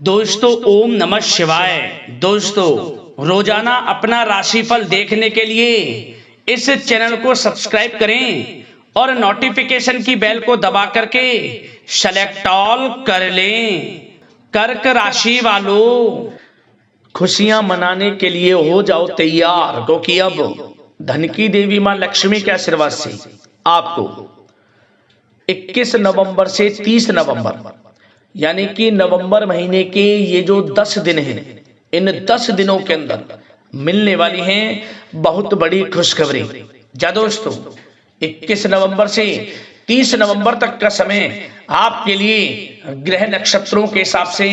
दोस्तों ओम नमः शिवाय। दोस्तों रोजाना अपना राशिफल देखने के लिए इस चैनल को सब्सक्राइब करें और नोटिफिकेशन की बेल को दबा करके सेलेक्ट ऑल कर लें। कर्क राशि वालों, खुशियां मनाने के लिए हो जाओ तैयार, क्योंकि अब धन की देवी मां लक्ष्मी के आशीर्वाद से आपको 21 नवंबर से 30 नवंबर यानी कि नवंबर महीने के ये जो 10 दिन हैं, इन 10 दिनों के अंदर मिलने वाली हैं बहुत बड़ी खुशखबरी। जा दोस्तों, 21 नवंबर से 30 नवंबर तक का समय आपके लिए ग्रह नक्षत्रों के हिसाब से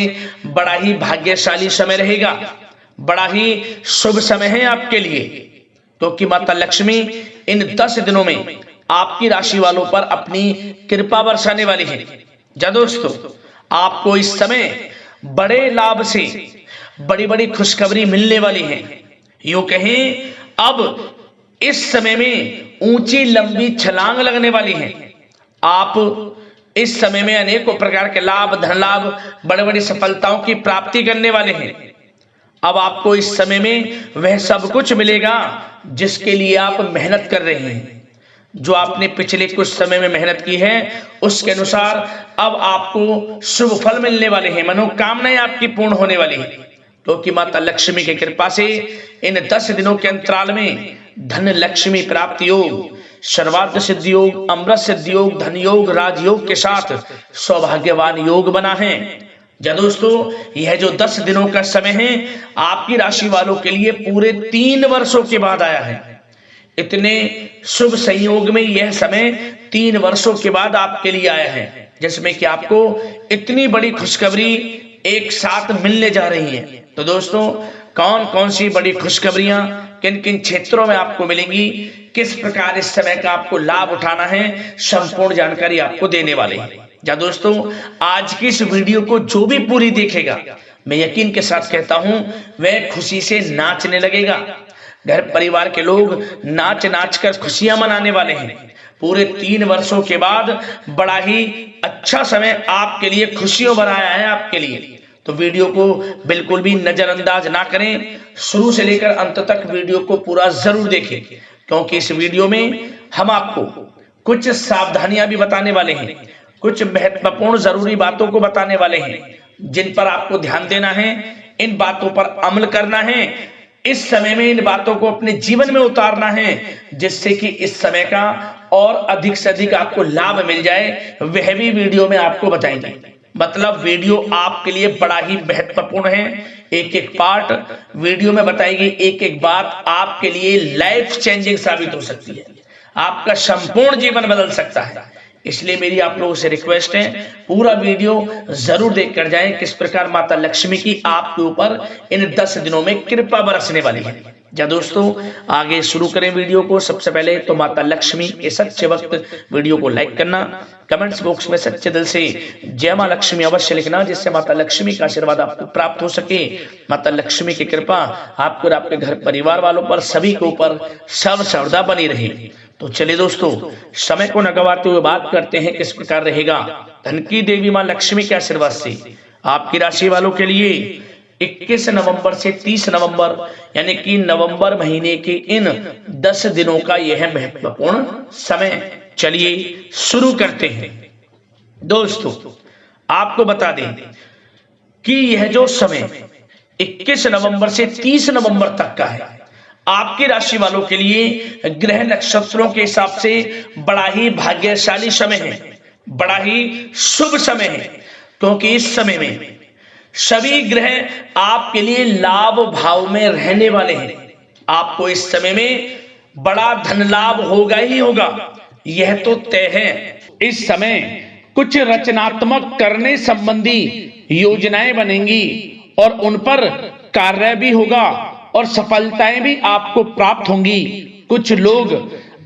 बड़ा ही भाग्यशाली समय रहेगा, बड़ा ही शुभ समय है आपके लिए, क्योंकि माता लक्ष्मी इन 10 दिनों में आपकी राशि वालों पर अपनी कृपा बरसाने वाली है। जा दोस्तों, आपको इस समय बड़े लाभ से बड़ी बड़ी खुशखबरी मिलने वाली है। यूं कहें, अब इस समय में ऊंची लंबी छलांग लगने वाली है। आप इस समय में अनेकों प्रकार के लाभ, धन लाभ, बड़ी बड़ी सफलताओं की प्राप्ति करने वाले हैं। अब आपको इस समय में वह सब कुछ मिलेगा जिसके लिए आप मेहनत कर रहे हैं। जो आपने पिछले कुछ समय में मेहनत की है उसके अनुसार अब आपको शुभ फल मिलने वाले हैं, मनोकामनाएं आपकी पूर्ण होने वाली है, क्योंकि माता लक्ष्मी की कृपा से इन 10 दिनों के अंतराल में धन लक्ष्मी प्राप्ति योग, सर्वार्थ सिद्धि योग, अमृत सिद्धि योग, धन योग, राजयोग के साथ सौभाग्यवान योग बना है। जा दोस्तों, यह जो 10 दिनों का समय है आपकी राशि वालों के लिए पूरे 3 वर्षों के बाद आया है। इतने शुभ संयोग में यह समय 3 वर्षों के बाद आपके लिए आया है, जिसमें कि आपको इतनी बड़ी खुशखबरी एक साथ मिलने जा रही है। तो दोस्तों, कौन कौन सी बड़ी खुशखबरियां किन किन क्षेत्रों में आपको मिलेंगी, किस प्रकार इस समय का आपको लाभ उठाना है, संपूर्ण जानकारी आपको देने वाले हैं। जा दोस्तों, आज की इस वीडियो को जो भी पूरी देखेगा, मैं यकीन के साथ कहता हूं वह खुशी से नाचने लगेगा। घर परिवार के लोग नाच नाच कर खुशियां मनाने वाले हैं। पूरे 3 वर्षों के बाद बड़ा ही अच्छा समय आपके लिए खुशियों भरा आया है आपके लिए। तो वीडियो को बिल्कुल भी नजरअंदाज ना करें, शुरू से लेकर अंत तक वीडियो को पूरा जरूर देखें, क्योंकि इस वीडियो में हम आपको कुछ सावधानियां भी बताने वाले हैं, कुछ महत्वपूर्ण जरूरी बातों को बताने वाले हैं जिन पर आपको ध्यान देना है, इन बातों पर अमल करना है, इस समय में इन बातों को अपने जीवन में उतारना है, जिससे कि इस समय का और अधिक से अधिक आपको लाभ मिल जाए। वह भी वीडियो में आपको बताएंगे। मतलब वीडियो आपके लिए बड़ा ही महत्वपूर्ण है। एक एक पार्ट वीडियो में बताएगी, एक एक बात आपके लिए लाइफ चेंजिंग साबित हो सकती है, आपका संपूर्ण जीवन बदल सकता है। इसलिए मेरी आप लोगों से रिक्वेस्ट है, पूरा वीडियो जरूर देख कर जाएं, किस प्रकार माता लक्ष्मी की आपके ऊपर इन 10 दिनों में कृपा बरसने वाली है। जा दोस्तों, आगे शुरू करें वीडियो को। सबसे पहले तो माता लक्ष्मी के सच्चे वक्त वीडियो को लाइक करना, कमेंट्स बॉक्स में सच्चे दिल से जय मां लक्ष्मी अवश्य लिखना, जिससे माता लक्ष्मी का आशीर्वाद आपको प्राप्त हो सके। माता लक्ष्मी की कृपा आपको और आपके घर परिवार वालों पर सभी के ऊपर सर्वदा बनी रहे। तो चलिए दोस्तों, समय को न गवाते हुए बात करते हैं किस प्रकार रहेगा धन की देवी मां लक्ष्मी के आशीर्वाद से आपकी राशि वालों के लिए 21 नवंबर से 30 नवंबर यानी कि नवंबर महीने के इन 10 दिनों का यह महत्वपूर्ण समय। चलिए शुरू करते हैं। दोस्तों, आपको बता दें कि यह जो समय 21 नवंबर से 30 नवंबर तक का है, आपकी राशि वालों के लिए ग्रह नक्षत्रों के हिसाब से बड़ा ही भाग्यशाली समय है, बड़ा ही शुभ समय है, क्योंकि इस समय में सभी ग्रह आपके लिए लाभ भाव में रहने वाले हैं। आपको इस समय में बड़ा धन लाभ होगा ही होगा, यह तो तय है। इस समय कुछ रचनात्मक करने संबंधी योजनाएं बनेंगी और उन पर कार्य भी होगा और सफलताएं भी आपको प्राप्त होंगी। कुछ लोग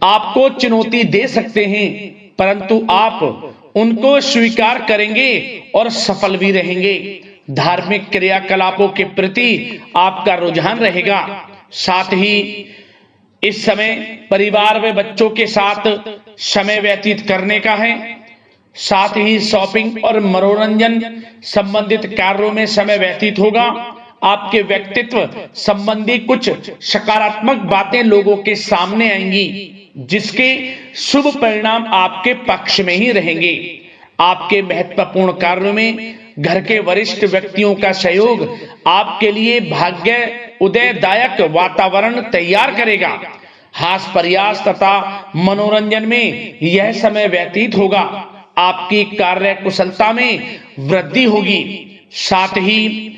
आपको चुनौती दे सकते हैं, परंतु आप उनको स्वीकार करेंगे और सफल भी रहेंगे। धार्मिक क्रियाकलापों के प्रति आपका रुझान रहेगा। साथ ही इस समय परिवार में बच्चों के साथ समय व्यतीत करने का है। साथ ही शॉपिंग और मनोरंजन संबंधित कार्यों में समय व्यतीत होगा। आपके व्यक्तित्व संबंधी कुछ सकारात्मक बातें लोगों के सामने आएंगी, जिसके शुभ परिणाम आपके पक्ष में ही रहेंगे। आपके महत्वपूर्ण कार्यों में घर के वरिष्ठ व्यक्तियों का सहयोग आपके लिए भाग्य उदयदायक वातावरण तैयार करेगा। हास्य प्रयास तथा मनोरंजन में यह समय व्यतीत होगा। आपकी कार्य कुशलता में वृद्धि होगी। साथ ही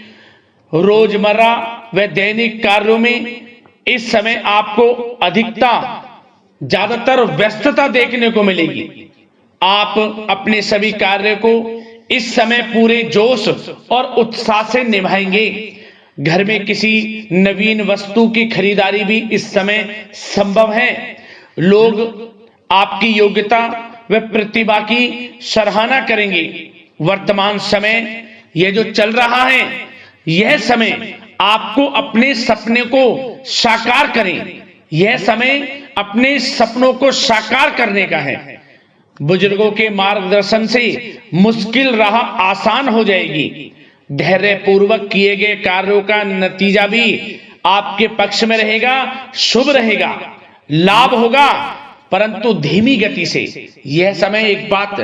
रोजमर्रा व दैनिक कार्यों में इस समय आपको ज्यादातर व्यस्तता देखने को मिलेगी। आप अपने सभी कार्य को इस समय पूरे जोश और उत्साह से निभाएंगे। घर में किसी नवीन वस्तु की खरीदारी भी इस समय संभव है। लोग आपकी योग्यता व प्रतिभा की सराहना करेंगे। वर्तमान समय यह जो चल रहा है, यह समय आपको अपने सपने को साकार करें। यह समय अपने सपनों को साकार करने का है। बुजुर्गों के मार्गदर्शन से मुश्किल राह आसान हो जाएगी। धैर्य पूर्वक किए गए कार्यों का नतीजा भी आपके पक्ष में रहेगा, शुभ रहेगा, लाभ होगा, परंतु धीमी गति से। यह समय एक बात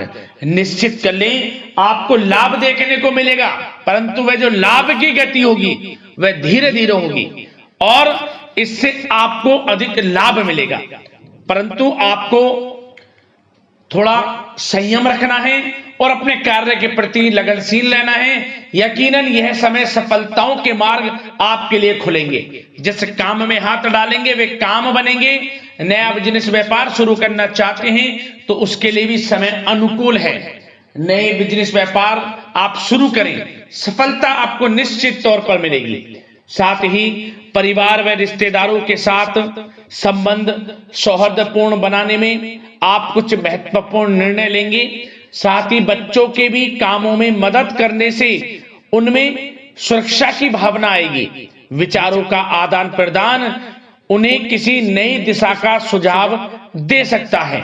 निश्चित कर लें, आपको लाभ देखने को मिलेगा, परंतु वह जो लाभ की गति होगी वह धीरे धीरे होगी और इससे आपको अधिक लाभ मिलेगा। परंतु आपको थोड़ा संयम रखना है और अपने कार्य के प्रति लगनशील रहना है। यकीनन यह समय सफलताओं के मार्ग आपके लिए खुलेंगे। जिस काम में हाथ डालेंगे वे काम बनेंगे। नया बिजनेस व्यापार शुरू करना चाहते हैं तो उसके लिए भी समय अनुकूल है। नए बिजनेस व्यापार आप शुरू करें, सफलता आपको निश्चित तौर पर मिलेगी। साथ ही परिवार व रिश्तेदारों के साथ संबंध सौहार्दपूर्ण बनाने में आप कुछ महत्वपूर्ण निर्णय लेंगे। साथ ही बच्चों के भी कामों में मदद करने से उनमें सुरक्षा की भावना आएगी। विचारों का आदान प्रदान उन्हें किसी नई दिशा का सुझाव दे सकता है।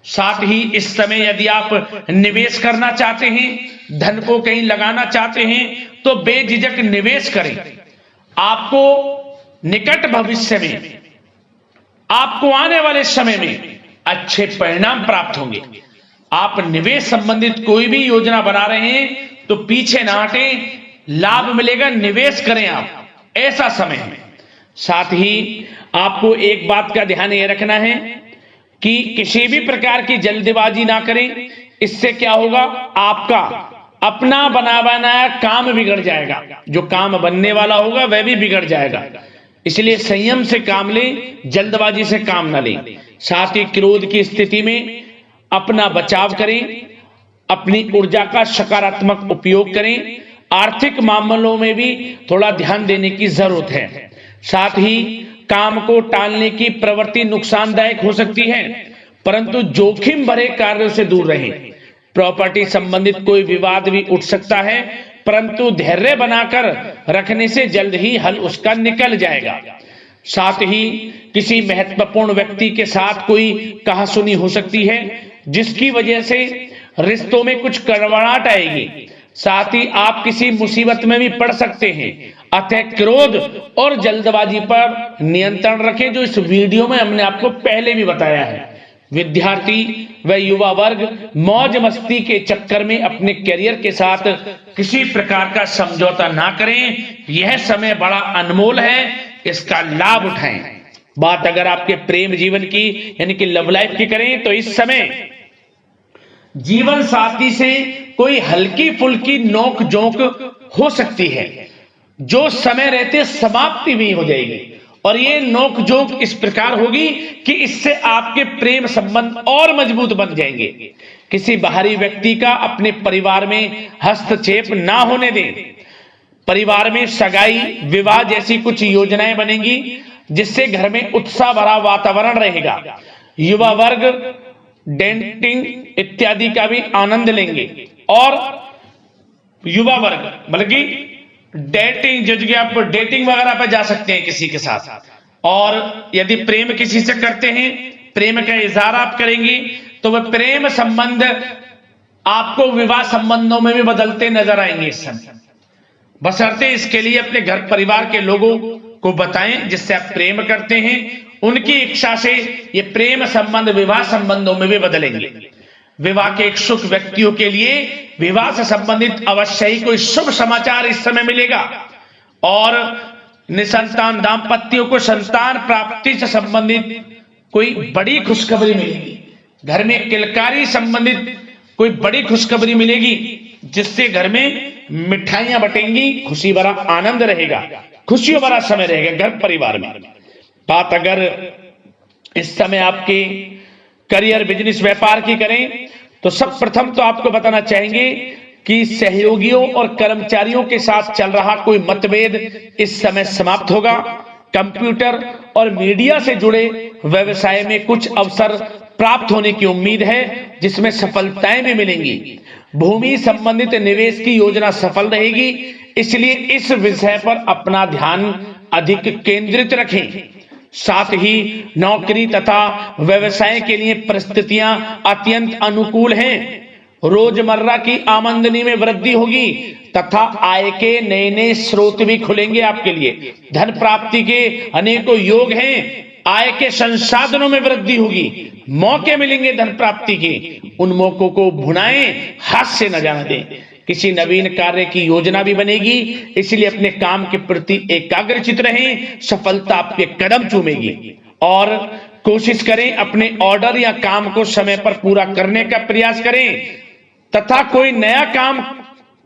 साथ ही इस समय यदि आप निवेश करना चाहते हैं, धन को कहीं लगाना चाहते हैं तो बेझिझक निवेश करें। आपको निकट भविष्य में, आपको आने वाले समय में अच्छे परिणाम प्राप्त होंगे। आप निवेश संबंधित कोई भी योजना बना रहे हैं तो पीछे ना हटें, लाभ मिलेगा, निवेश करें आप, ऐसा समय है। साथ ही आपको एक बात का ध्यान यह रखना है कि किसी भी प्रकार की जल्दबाजी ना करें। इससे क्या होगा, आपका अपना बना बनाया काम बिगड़ जाएगा, जो काम बनने वाला होगा वह भी बिगड़ जाएगा। इसलिए संयम से काम लें, जल्दबाजी से काम ना लें। साथ ही क्रोध की स्थिति में अपना बचाव करें, अपनी ऊर्जा का सकारात्मक उपयोग करें। आर्थिक मामलों में भी थोड़ा ध्यान देने की जरूरत है। साथ ही काम को टालने की प्रवृत्ति नुकसानदायक हो सकती है, परंतु जोखिम भरे कार्यों से दूर रहें। प्रॉपर्टी संबंधित कोई विवाद भी उठ सकता है, परंतु धैर्य बनाकर रखने से जल्द ही हल उसका निकल जाएगा। साथ ही किसी महत्वपूर्ण व्यक्ति के साथ कोई कहासुनी हो सकती है, जिसकी वजह से रिश्तों में कुछ कड़वाहट आएगी। साथ ही आप किसी मुसीबत में भी पड़ सकते हैं। अतः क्रोध और जल्दबाजी पर नियंत्रण रखें, जो इस वीडियो में हमने आपको पहले भी बताया है। विद्यार्थी व युवा वर्ग मौज मस्ती के चक्कर में अपने करियर के साथ किसी प्रकार का समझौता ना करें। यह समय बड़ा अनमोल है, इसका लाभ उठाएं। बात अगर आपके प्रेम जीवन की यानी कि लव लाइफ की करें तो इस समय जीवन साथी से कोई हल्की फुल्की नोक झोंक हो सकती है, जो समय रहते समाप्ति भी हो जाएगी। और ये नोक झोंक इस प्रकार होगी कि इससे आपके प्रेम संबंध और मजबूत बन जाएंगे। किसी बाहरी व्यक्ति का अपने परिवार में हस्तक्षेप ना होने दें। परिवार में सगाई, विवाह जैसी कुछ योजनाएं बनेंगी, जिससे घर में उत्साह भरा वातावरण रहेगा। युवा वर्ग डेटिंग इत्यादि का भी आनंद लेंगे। और युवा वर्ग बल्कि डेटिंग, जो आप डेटिंग वगैरह पर जा सकते हैं किसी के साथ। और यदि प्रेम किसी से करते हैं, प्रेम का इजहार आप करेंगे तो वह प्रेम संबंध आपको विवाह संबंधों में भी बदलते नजर आएंगे इस समय। बशर्ते इसके लिए अपने घर परिवार के लोगों को बताएं जिससे आप प्रेम करते हैं, उनकी इच्छा से ये प्रेम संबंध विवाह संबंधों में भी बदलेंगे। विवाह के इच्छुक व्यक्तियों के लिए विवाह से संबंधित अवश्य ही कोई शुभ समाचार इस समय मिलेगा और निसंतान दाम्पत्यों को संतान प्राप्ति से संबंधित कोई बड़ी खुशखबरी मिलेगी। घर में किलकारी संबंधित कोई बड़ी खुशखबरी मिलेगी जिससे घर में मिठाइयां बटेंगी, खुशी भरा आनंद रहेगा, खुशियों भरा समय रहेगा घर परिवार में। बात अगर इस समय आपके करियर बिजनेस व्यापार की करें तो सब प्रथम तो आपको बताना चाहेंगे कि सहयोगियों और कर्मचारियों के साथ चल रहा कोई मतभेद इस समय समाप्त होगा। कंप्यूटर और मीडिया से जुड़े व्यवसाय में कुछ अवसर प्राप्त होने की उम्मीद है जिसमें सफलताएं भी मिलेंगी। भूमि संबंधित निवेश की योजना सफल रहेगी, इसलिए इस विषय पर अपना ध्यान अधिक केंद्रित रखें। साथ ही नौकरी तथा व्यवसाय के लिए परिस्थितियां अत्यंत अनुकूल हैं। रोजमर्रा की आमदनी में वृद्धि होगी तथा आय के नए नए स्रोत भी खुलेंगे आपके लिए। धन प्राप्ति के अनेकों योग हैं। आय के संसाधनों में वृद्धि होगी, मौके मिलेंगे धन प्राप्ति के। उन मौकों को भुनाएं, हाथ से न जाने दें। किसी नवीन कार्य की योजना भी बनेगी, इसलिए अपने काम के प्रति एकाग्रचित रहें। सफलता आपके कदम चूमेगी और कोशिश करें अपने ऑर्डर या काम को समय पर पूरा करने का प्रयास करें तथा कोई नया काम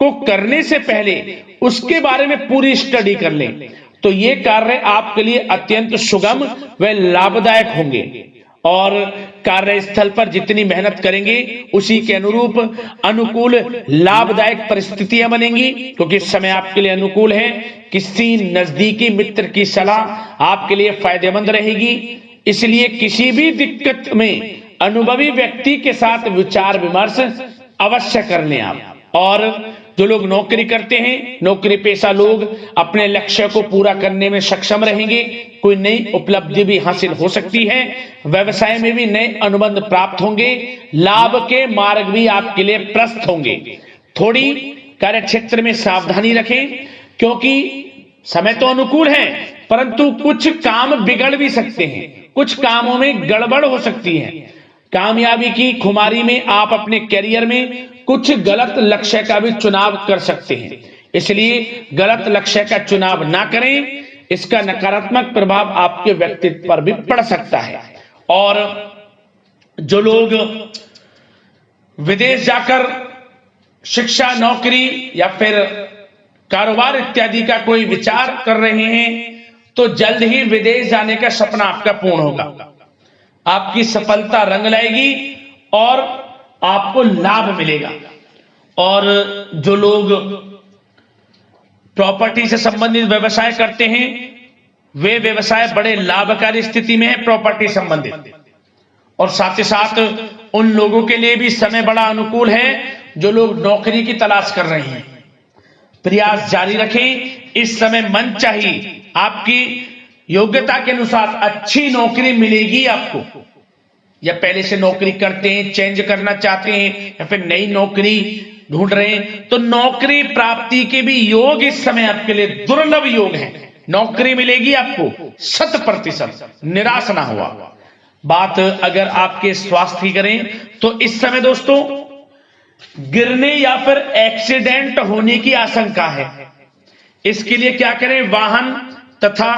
को करने से पहले उसके बारे में पूरी स्टडी कर लें तो ये कार्य आपके लिए अत्यंत सुगम व लाभदायक होंगे। और कार्यस्थल पर जितनी मेहनत करेंगे उसी के अनुरूप अनुकूल लाभदायक परिस्थितियां बनेंगी, क्योंकि समय आपके लिए अनुकूल है। किसी नजदीकी मित्र की सलाह आपके लिए फायदेमंद रहेगी, इसलिए किसी भी दिक्कत में अनुभवी व्यक्ति के साथ विचार विमर्श अवश्य कर लें आप। और जो लोग नौकरी करते हैं, नौकरी पेशा लोग अपने लक्ष्य को पूरा करने में सक्षम रहेंगे। कोई नई उपलब्धि भी हासिल हो सकती है। व्यवसाय में भी नए अनुबंध प्राप्त होंगे। लाभ के मार्ग भी आपके लिए प्रशस्त होंगे। थोड़ी कार्य क्षेत्र में सावधानी रखें, क्योंकि समय तो अनुकूल है परंतु कुछ काम बिगड़ भी सकते हैं, कुछ कामों में गड़बड़ हो सकती है। कामयाबी की खुमारी में आप अपने करियर में कुछ गलत लक्ष्य का भी चुनाव कर सकते हैं, इसलिए गलत लक्ष्य का चुनाव ना करें। इसका नकारात्मक प्रभाव आपके व्यक्तित्व पर भी पड़ सकता है। और जो लोग विदेश जाकर शिक्षा, नौकरी या फिर कारोबार इत्यादि का कोई विचार कर रहे हैं तो जल्द ही विदेश जाने का सपना आपका पूर्ण होगा। आपकी सफलता रंग लाएगी और आपको लाभ मिलेगा। और जो लोग प्रॉपर्टी से संबंधित व्यवसाय करते हैं वे व्यवसाय बड़े लाभकारी स्थिति में है प्रॉपर्टी संबंधित। और साथ ही साथ उन लोगों के लिए भी समय बड़ा अनुकूल है जो लोग नौकरी की तलाश कर रहे हैं। प्रयास जारी रखें। इस समय मन चाहिए आपकी योग्यता के अनुसार अच्छी नौकरी मिलेगी आपको। या पहले से नौकरी करते हैं, चेंज करना चाहते हैं या फिर नई नौकरी ढूंढ रहे हैं तो नौकरी प्राप्ति के भी योग इस समय आपके लिए दुर्लभ योग हैं। नौकरी मिलेगी आपको 100%, निराश ना हुआ। बात अगर आपके स्वास्थ्य की करें तो इस समय दोस्तों गिरने या फिर एक्सीडेंट होने की आशंका है। इसके लिए क्या करें? वाहन तथा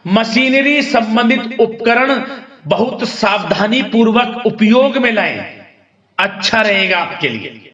मशीनरी संबंधित उपकरण बहुत सावधानी पूर्वक उपयोग में लाएं, अच्छा रहेगा आपके लिए।